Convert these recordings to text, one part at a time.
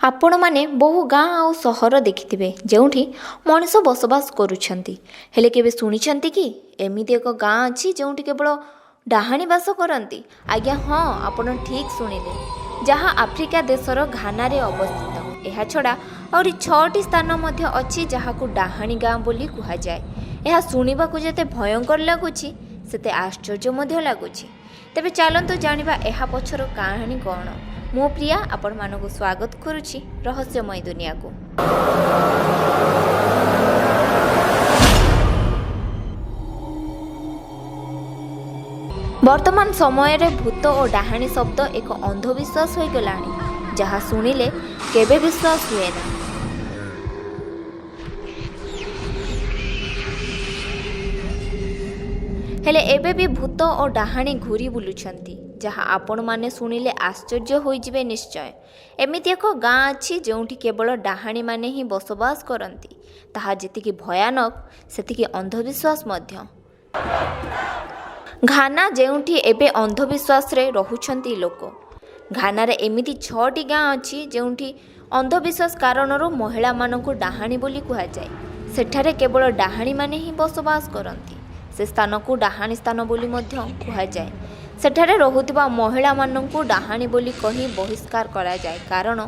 ଆପଣମାନେ ବହୁ ଗାଁ ଆଉ ସହର ଦେଖିଥିବେ ଯେଉଁଠି ମଣିଷ ବସବାସ କରୁଛନ୍ତି, ହେଲେ କେବେ ଶୁଣିଛନ୍ତି କି ଏମିତି ଏକ ଗାଁ ଅଛି ଯେଉଁଠି କେବଳ ଡାହାଣୀ ବାସ କରନ୍ତି? ଆଜ୍ଞା ହଁ, ଆପଣ ଠିକ୍ ଶୁଣିଲେ, ଯାହା ଆଫ୍ରିକା ଦେଶର ଘାନାରେ ଅବସ୍ଥିତ। ଏହାଛଡ଼ା ଆହୁରି 6ଟି ସ୍ଥାନ ମଧ୍ୟ ଅଛି ଯାହାକୁ ଡାହାଣୀ ଗାଁ ବୋଲି କୁହାଯାଏ। ଏହା ଶୁଣିବାକୁ ଯେତେ ଭୟଙ୍କର ଲାଗୁଛି ସେତେ ଆଶ୍ଚର୍ଯ୍ୟ ମଧ୍ୟ ଲାଗୁଛି। ତେବେ ଚାଲନ୍ତୁ ଜାଣିବା ଏହା ପଛର କାହାଣୀ କ'ଣ। ମୁଁ ପ୍ରିୟା ଆପଣମାନଙ୍କୁ ସ୍ୱାଗତ କରୁଛି ରହସ୍ୟମୟ ଦୁନିଆକୁ। ବର୍ତ୍ତମାନ ସମୟରେ ଭୂତ ଓ ଡାହାଣୀ ଶବ୍ଦ ଏକ ଅନ୍ଧବିଶ୍ୱାସ ହୋଇଗଲାଣି, ଯାହା ଶୁଣିଲେ କେବେ ବିଶ୍ୱାସ ହୁଏ ନା। ହେଲେ ଏବେ ବି ଭୂତ ଓ ଡାହାଣୀ ଘୁରି ବୁଲୁଛନ୍ତି, ଯାହା ଆପଣମାନେ ଶୁଣିଲେ ଆଶ୍ଚର୍ଯ୍ୟ ହୋଇଯିବେ ନିଶ୍ଚୟ। ଏମିତି ଏକ ଗାଁ ଅଛି ଯେଉଁଠି କେବଳ ଡାହାଣୀମାନେ ହିଁ ବସବାସ କରନ୍ତି। ତାହା ଯେତିକି ଭୟାନକ ସେତିକି ଅନ୍ଧବିଶ୍ୱାସ ମଧ୍ୟ। ଘାନା, ଯେଉଁଠି ଏବେ ଅନ୍ଧବିଶ୍ୱାସରେ ରହୁଛନ୍ତି ଲୋକ। ଘାନାରେ ଏମିତି 6ଟି ଗାଁ ଅଛି ଯେଉଁଠି ଅନ୍ଧବିଶ୍ୱାସ କାରଣରୁ ମହିଳାମାନଙ୍କୁ ଡାହାଣୀ ବୋଲି କୁହାଯାଏ। ସେଠାରେ କେବଳ ଡାହାଣୀମାନେ ହିଁ ବସବାସ କରନ୍ତି। ସେ ସ୍ଥାନକୁ ଡାହାଣୀ ସ୍ଥାନ ବୋଲି ମଧ୍ୟ କୁହାଯାଏ। ସେଠାରେ ରହୁଥିବା ମହିଳାମାନଙ୍କୁ ଡାହାଣୀ ବୋଲି କହି ବହିଷ୍କାର କରାଯାଏ, କାରଣ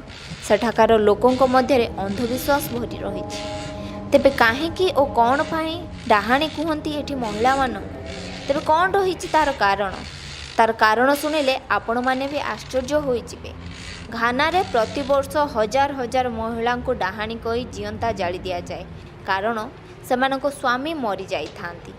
ସେଠାକାର ଲୋକଙ୍କ ମଧ୍ୟରେ ଅନ୍ଧବିଶ୍ୱାସ ଭରି ରହିଛି। ତେବେ କାହିଁକି ଓ କ'ଣ ପାଇଁ ଡାହାଣୀ କୁହନ୍ତି ଏଠି ମହିଳାମାନଙ୍କୁ? ତେବେ କ'ଣ ରହିଛି ତା'ର କାରଣ? ତା'ର କାରଣ ଶୁଣିଲେ ଆପଣମାନେ ବି ଆଶ୍ଚର୍ଯ୍ୟ ହୋଇଯିବେ। ଘାନାରେ ପ୍ରତିବର୍ଷ ହଜାର ହଜାର ମହିଳାଙ୍କୁ ଡାହାଣୀ କହି ଜିଅନ୍ତା ଜାଳି ଦିଆଯାଏ, କାରଣ ସେମାନଙ୍କ ସ୍ୱାମୀ ମରିଯାଇଥାନ୍ତି।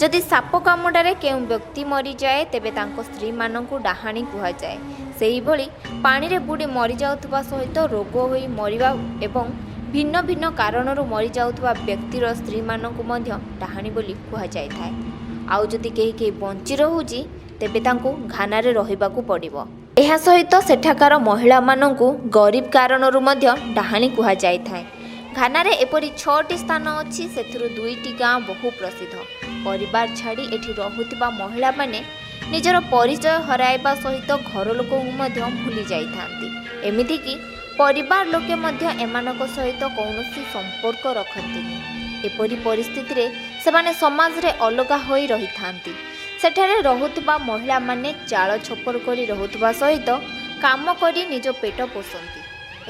ଯଦି ସାପ କାମୁଡ଼ାରେ କେଉଁ ବ୍ୟକ୍ତି ମରିଯାଏ ତେବେ ତାଙ୍କ ସ୍ତ୍ରୀମାନଙ୍କୁ ଡାହାଣୀ କୁହାଯାଏ। ସେହିଭଳି ପାଣିରେ ବୁଡ଼ି ମରିଯାଉଥିବା ସହିତ ରୋଗ ହୋଇ ମରିବା ଏବଂ ଭିନ୍ନ ଭିନ୍ନ କାରଣରୁ ମରିଯାଉଥିବା ବ୍ୟକ୍ତିର ସ୍ତ୍ରୀମାନଙ୍କୁ ମଧ୍ୟ ଡାହାଣୀ ବୋଲି କୁହାଯାଇଥାଏ। ଆଉ ଯଦି କେହି ବଞ୍ଚି ରହୁଛି ତେବେ ତାଙ୍କୁ ଘାନାରେ ରହିବାକୁ ପଡ଼ିବ। ଏହା ସହିତ ସେଠାକାର ମହିଳାମାନଙ୍କୁ ଗରିବ କାରଣରୁ ମଧ୍ୟ ଡାହାଣୀ କୁହାଯାଇଥାଏ। ଘାନାରେ ଏପରି 6ଟି ସ୍ଥାନ ଅଛି, ସେଥିରୁ 2ଟି ଗାଁ ବହୁ ପ୍ରସିଦ୍ଧ। ପରିବାର ଛାଡ଼ି ଏଠି ରହୁଥିବା ମହିଳାମାନେ ନିଜର ପରିଚୟ ହରାଇବା ସହିତ ଘର ଲୋକଙ୍କୁ ମଧ୍ୟ ଭୁଲି ଯାଇଥାନ୍ତି। ଏମିତିକି ପରିବାର ଲୋକେ ମଧ୍ୟ ଏମାନଙ୍କ ସହିତ କୌଣସି ସମ୍ପର୍କ ରଖନ୍ତିନି। ଏପରି ପରିସ୍ଥିତିରେ ସେମାନେ ସମାଜରେ ଅଲଗା ହୋଇ ରହିଥାନ୍ତି। ସେଠାରେ ରହୁଥିବା ମହିଳାମାନେ ଚାଳ ଛପର କରି ରହୁଥିବା ସହିତ କାମ କରି ନିଜ ପେଟ ପୋଷନ୍ତି।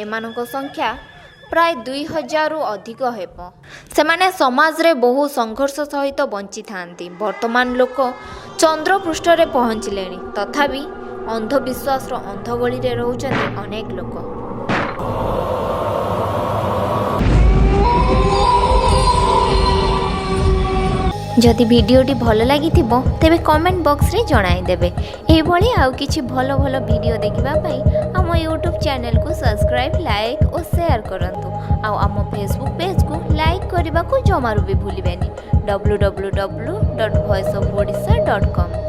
ଏମାନଙ୍କ ସଂଖ୍ୟା ପ୍ରାୟ 2000ରୁ ଅଧିକ ହେବ। ସେମାନେ ସମାଜରେ ବହୁ ସଂଘର୍ଷ ସହିତ ବଞ୍ଚିଥାନ୍ତି। ବର୍ତ୍ତମାନ ଲୋକ ଚନ୍ଦ୍ର ପୃଷ୍ଠରେ ପହଞ୍ଚିଲେଣି, ତଥାପି ଅନ୍ଧବିଶ୍ୱାସର ଅନ୍ଧଗଳିରେ ରହୁଛନ୍ତି ଅନେକ ଲୋକ। ଯଦି ଭିଡ଼ିଓଟି ଭଲ ଲାଗିଥିବ ତେବେ କମେଣ୍ଟ ବକ୍ସରେ ଜଣାଇଦେବେ। ଏହିଭଳି ଆଉ କିଛି ଭଲ ଭଲ ଭିଡ଼ିଓ ଦେଖିବା ପାଇଁ ଆମ ୟୁଟ୍ୟୁବ୍ ଚ୍ୟାନେଲକୁ ସବସ୍କ୍ରାଇବ୍, ଲାଇକ୍ ଓ ସେୟାର କରନ୍ତୁ। ଆଉ ଆମ ଫେସବୁକ୍ ପେଜକୁ ଲାଇକ୍ କରିବାକୁ ଜମାରୁ ବି ଭୁଲିବେନି। www.voiceofodisha.com